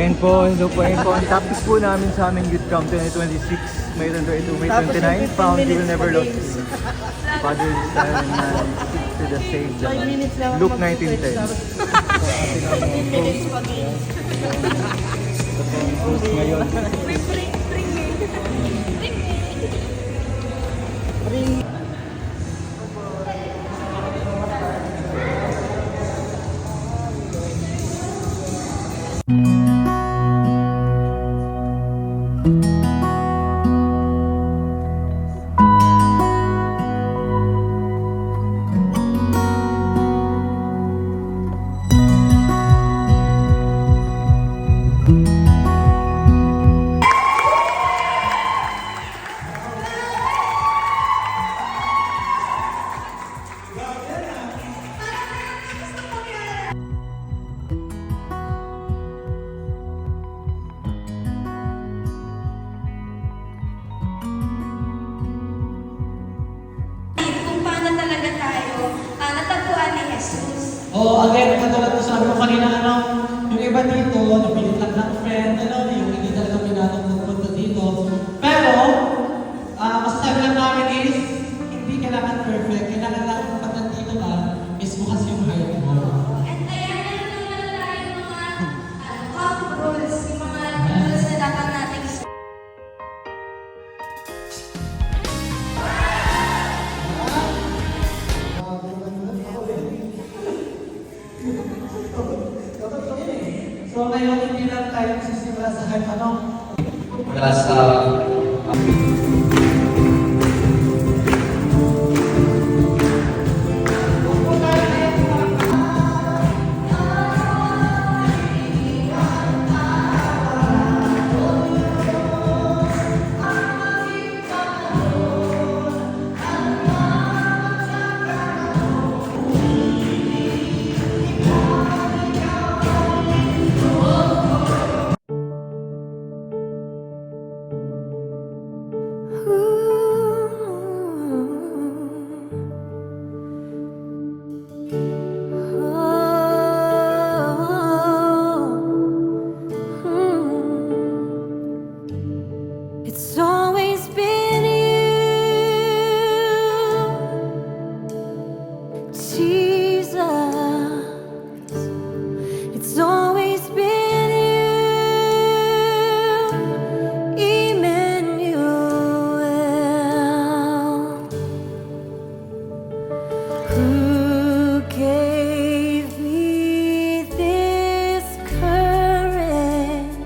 Ayan po, hello po, ayan po. Ang topic po namin sa aming Youth Camp 2026, May 22, May 29, found you will never lose. Father is there and speaks to the saved. 5 minutes lang ako Luke mag-switch 19:10. tapos So, ating ang 15 minutes pa game. post ngayon. Kung paano talaga tayo natagpuan ni Jesus. Oo, again, katulad ko sabi ko kanina, yung iba dito, napilit lang ng friend, yung hindi talaga pinatong magpunta dito. Pero, masasabi lang namin is, hindi kailangan perfect. Kailangan lang pag nandito ka, is bukas yung heart mo. And kaya meron naman tayo mga camp rules, yung mga rules na dapat natin So ngayon, hindi lang tayo nagsisimula sa heart, Mula sa It's always been you, Jesus. It's always been you, Emmanuel. Who gave me this courage?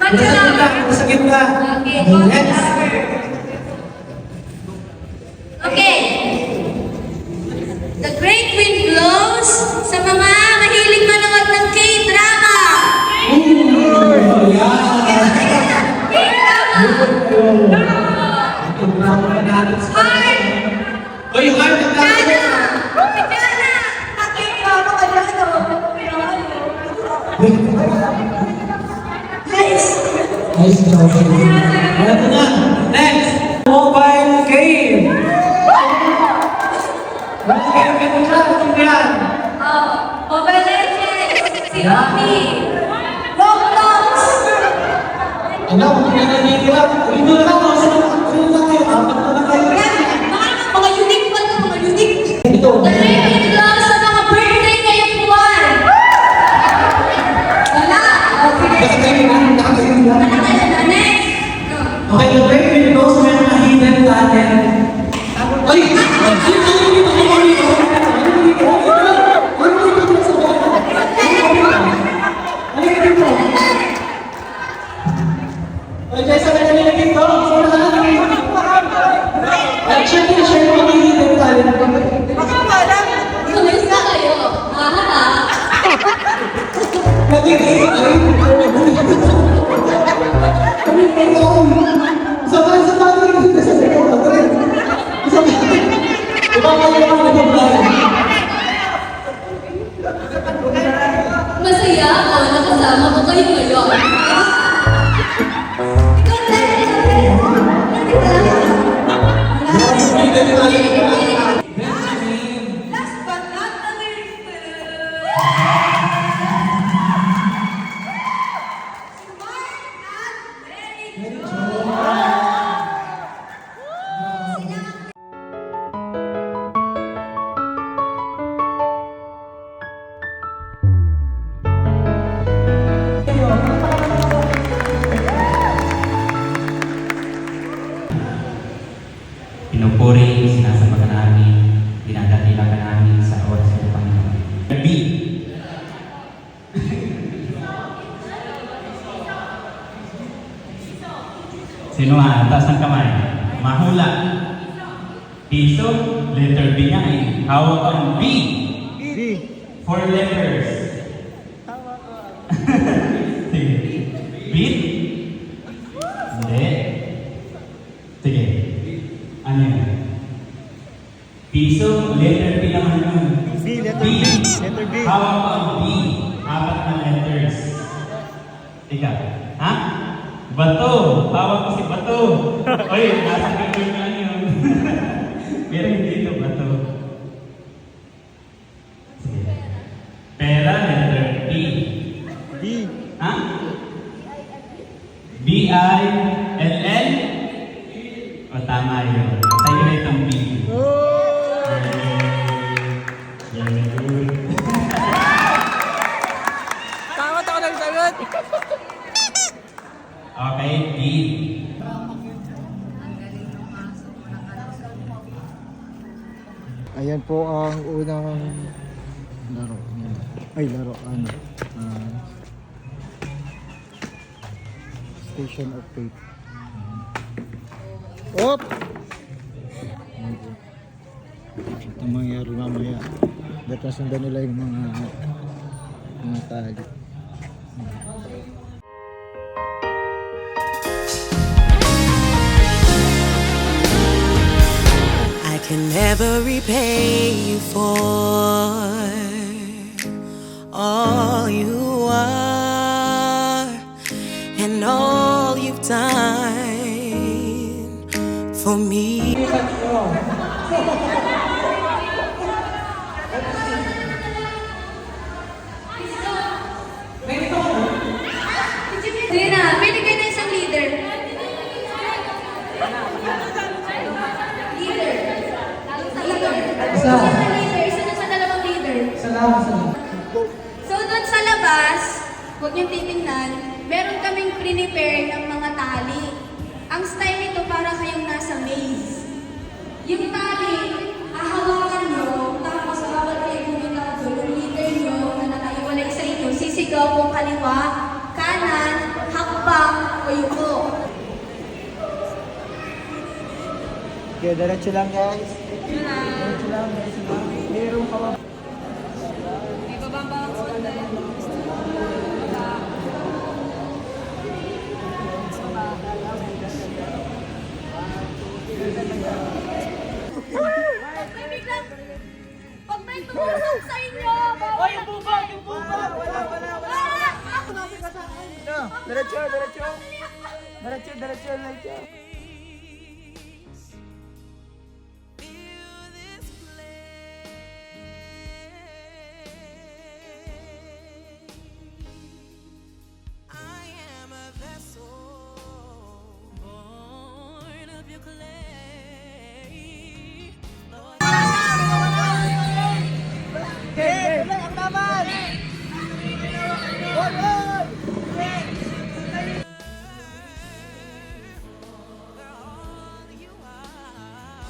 Concha lover. Sa gitna. Okay, concha Next. lover. Okay. The great wind blows sa mga mahilig manood ng K-drama. Heart! Uy, heart of Kana! Kana! Aking drama ka dyan, Nice! Nice job. Ito na. Next. Mobile game. Mobile game. Ito yan. Oh, Mobile Legends! Si Omi! Roblox! Ano, kung pinanagigila, ito na lang. Sino na kayo? Apat na lang kayo. Mga unique pa ito, mga unique! Ito. The great wind blows sa mga birthday ngayong buwan! Wala! Okay. Nakatayo na. Next! No. Okay, the great windows may mga hidden talent. Ay! Ay, guys, sa kanya nilagay ko. Share mo ang hidden talent. Kumusta kayo? Masaya ako na kasama ko kayo ngayon. Last but not the least, smart and very good. Pinupuri, sinasabagan namin, dinadakilakan namin sa oras ng Panginoon. B. Sino nga? Taas ng kamay. Mahula. Piso. Letter B nga eh. Hawak ang B. B. 4 letters. Sige. Beat? Hindi. Sige. Ano yun? Piso, letter B naman yun. B, letter B. Letter B. Hawak ko ang B. 4 na letters. Ika. Ha? Bato. Hawak ko si Bato. Oy, nasa gagawin lang yun. Pero hindi ito Bato. Sige. Pera, letter B. B. Ha? B-I-L-L? O tama yun. Sa'yo na itong B. Oh! Very good. Tama ako ng sagot! Okay, B. Ayan po ang unang laro. Ay, laro. Ano? Station of Fate. Op! Ito mangyari mamaya. Dapat sundan nila yung mga tali. I can never repay you for all you are and all you've done for me. Sige na, pili ka na isang leader. Leader. Isa. Isa na sa dalawang leader. Salamat sa So doon sa labas, huwag niyong titingnan, meron kaming prepare ng mga tali. Ang style nito para kayong nasa maze. Yung tali, hahawakan nyo, tapos bawat kayo bumitaw doon, yung leader nyo na nakaiwalay sa inyo, sisigaw kung kaliwa, kanan, hakbang, grupo. Okay, diretso lang guys. Diretso lang, diretso lang. Mayroong kawa. May bababa ang konti. Pag may tumusok sa inyo, bawal yung buba! Yung buba! Wala! Diretso, diretso. Diretso, diretso, diretso. I am a vessel born of your clay. Lord, Okay, ang naman! all you are,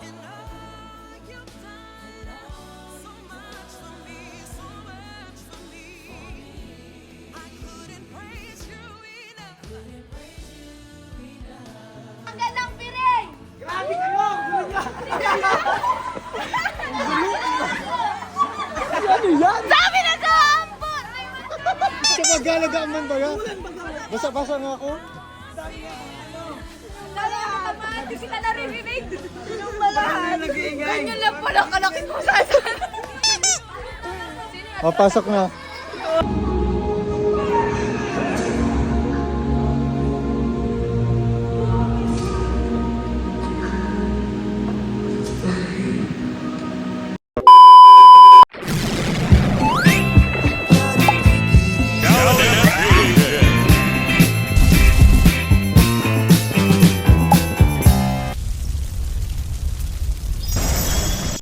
and all you've done, so much for me, so much for me. I couldn't praise you enough. Ang gandang piring! Grabe kayo! Ano yan? Sabi na kahapon! Sa paggalagaan man ba yan? Basa-basa nga ako. Dali ako naman, hindi kita naririnig. Yung malahan. Ganyan lang pala kalaki ko sa Papasok na.